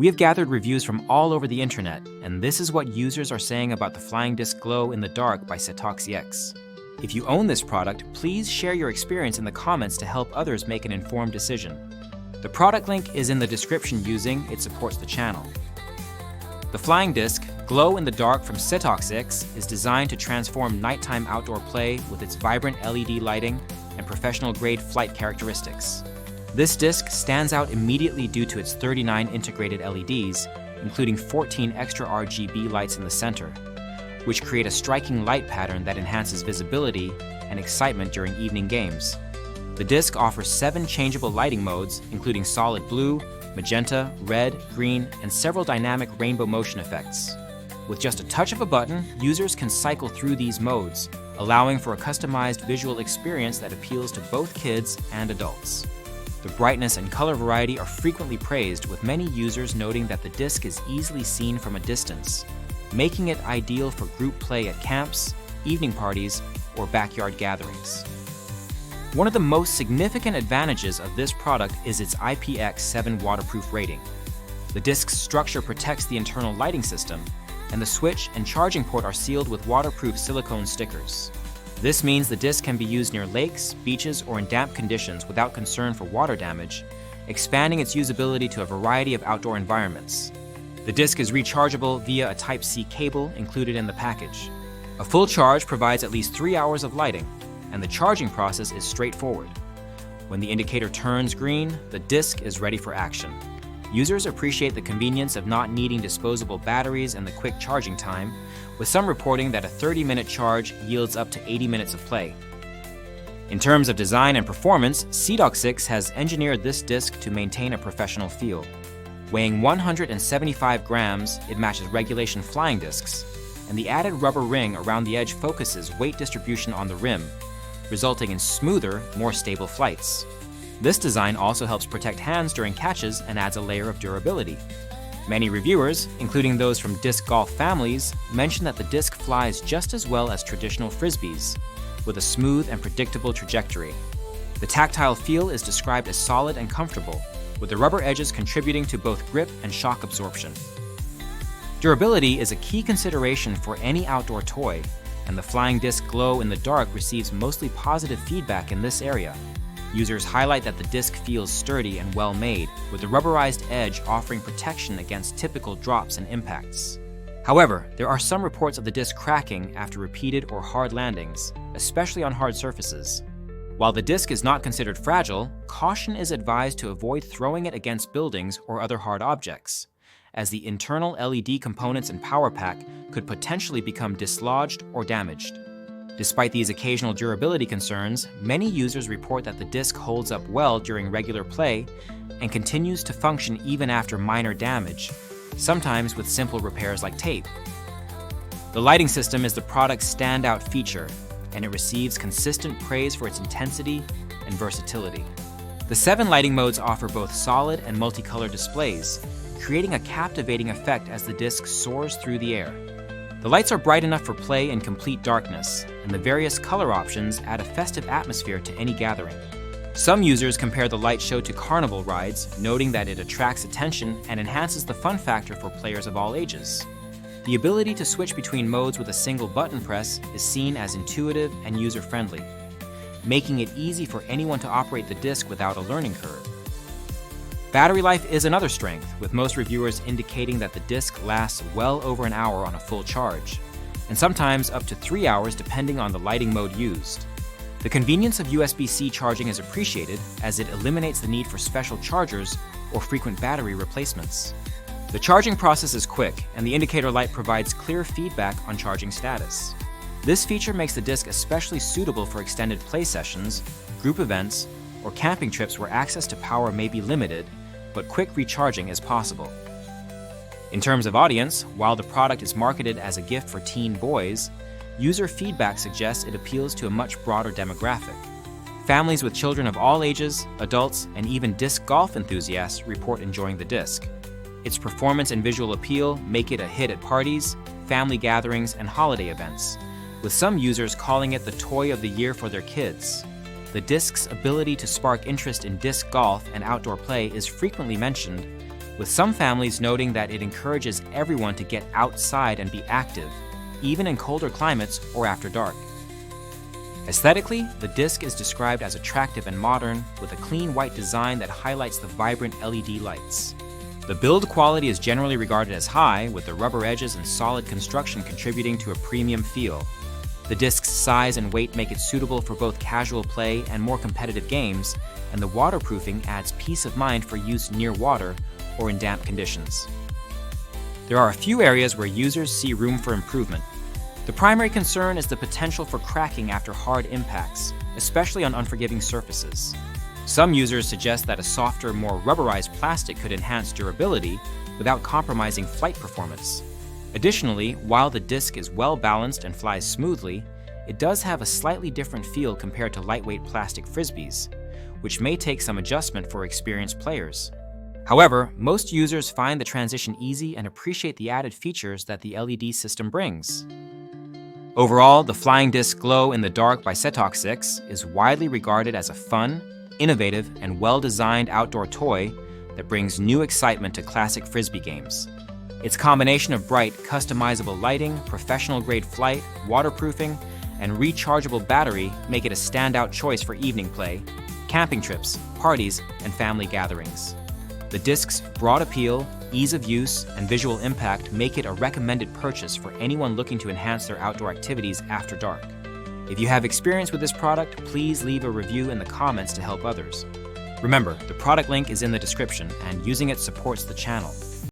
We have gathered reviews from all over the internet, and this is what users are saying about the Flying Disc Glow in the Dark by Setoxyx. If you own this product, please share your experience in the comments to help others make an informed decision. The product link is in the description using it supports the channel. The Flying Disc Glow in the Dark from Setoxyx is designed to transform nighttime outdoor play with its vibrant LED lighting and professional-grade flight characteristics. This disc stands out immediately due to its 39 integrated LEDs, including 14 extra RGB lights in the center, which create a striking light pattern that enhances visibility and excitement during evening games. The disc offers 7 changeable lighting modes, including solid blue, magenta, red, green, and several dynamic rainbow motion effects. With just a touch of a button, users can cycle through these modes, allowing for a customized visual experience that appeals to both kids and adults. The brightness and color variety are frequently praised, with many users noting that the disc is easily seen from a distance, making it ideal for group play at camps, evening parties, or backyard gatherings. One of the most significant advantages of this product is its IPX7 waterproof rating. The disc's structure protects the internal lighting system, and the switch and charging port are sealed with waterproof silicone stickers. This means the disc can be used near lakes, beaches, or in damp conditions without concern for water damage, expanding its usability to a variety of outdoor environments. The disc is rechargeable via a Type-C cable included in the package. A full charge provides at least 3 hours of lighting, and the charging process is straightforward. When the indicator turns green, the disc is ready for action. Users appreciate the convenience of not needing disposable batteries and the quick charging time, with some reporting that a 30-minute charge yields up to 80 minutes of play. In terms of design and performance, Setoxyx has engineered this disc to maintain a professional feel. Weighing 175 grams, it matches regulation flying discs, and the added rubber ring around the edge focuses weight distribution on the rim, resulting in smoother, more stable flights. This design also helps protect hands during catches and adds a layer of durability. Many reviewers, including those from disc golf families, mention that the disc flies just as well as traditional frisbees, with a smooth and predictable trajectory. The tactile feel is described as solid and comfortable, with the rubber edges contributing to both grip and shock absorption. Durability is a key consideration for any outdoor toy, and the Flying Disc Glow in the Dark receives mostly positive feedback in this area. Users highlight that the disc feels sturdy and well-made, with the rubberized edge offering protection against typical drops and impacts. However, there are some reports of the disc cracking after repeated or hard landings, especially on hard surfaces. While the disc is not considered fragile, caution is advised to avoid throwing it against buildings or other hard objects, as the internal LED components and power pack could potentially become dislodged or damaged. Despite these occasional durability concerns, many users report that the disc holds up well during regular play and continues to function even after minor damage, sometimes with simple repairs like tape. The lighting system is the product's standout feature, and it receives consistent praise for its intensity and versatility. The 7 lighting modes offer both solid and multicolor displays, creating a captivating effect as the disc soars through the air. The lights are bright enough for play in complete darkness, and the various color options add a festive atmosphere to any gathering. Some users compare the light show to carnival rides, noting that it attracts attention and enhances the fun factor for players of all ages. The ability to switch between modes with a single button press is seen as intuitive and user-friendly, making it easy for anyone to operate the disc without a learning curve. Battery life is another strength, with most reviewers indicating that the disc lasts well over an hour on a full charge, and sometimes up to 3 hours depending on the lighting mode used. The convenience of USB-C charging is appreciated, as it eliminates the need for special chargers or frequent battery replacements. The charging process is quick, and the indicator light provides clear feedback on charging status. This feature makes the disc especially suitable for extended play sessions, group events, or camping trips where access to power may be limited, but quick recharging is possible. In terms of audience, while the product is marketed as a gift for teen boys, user feedback suggests it appeals to a much broader demographic. Families with children of all ages, adults, and even disc golf enthusiasts report enjoying the disc. Its performance and visual appeal make it a hit at parties, family gatherings, and holiday events, with some users calling it the toy of the year for their kids. The disc's ability to spark interest in disc golf and outdoor play is frequently mentioned, with some families noting that it encourages everyone to get outside and be active, even in colder climates or after dark. Aesthetically, the disc is described as attractive and modern, with a clean white design that highlights the vibrant LED lights. The build quality is generally regarded as high, with the rubber edges and solid construction contributing to a premium feel. The disc's size and weight make it suitable for both casual play and more competitive games, and the waterproofing adds peace of mind for use near water or in damp conditions. There are a few areas where users see room for improvement. The primary concern is the potential for cracking after hard impacts, especially on unforgiving surfaces. Some users suggest that a softer, more rubberized plastic could enhance durability without compromising flight performance. Additionally, while the disc is well balanced and flies smoothly, it does have a slightly different feel compared to lightweight plastic frisbees, which may take some adjustment for experienced players. However, most users find the transition easy and appreciate the added features that the LED system brings. Overall, the Flying Disc Glow in the Dark by Setox 6 is widely regarded as a fun, innovative, and well-designed outdoor toy that brings new excitement to classic Frisbee games. Its combination of bright, customizable lighting, professional-grade flight, waterproofing, and rechargeable battery make it a standout choice for evening play, camping trips, parties, and family gatherings. The disc's broad appeal, ease of use, and visual impact make it a recommended purchase for anyone looking to enhance their outdoor activities after dark. If you have experience with this product, please leave a review in the comments to help others. Remember, the product link is in the description, and using it supports the channel.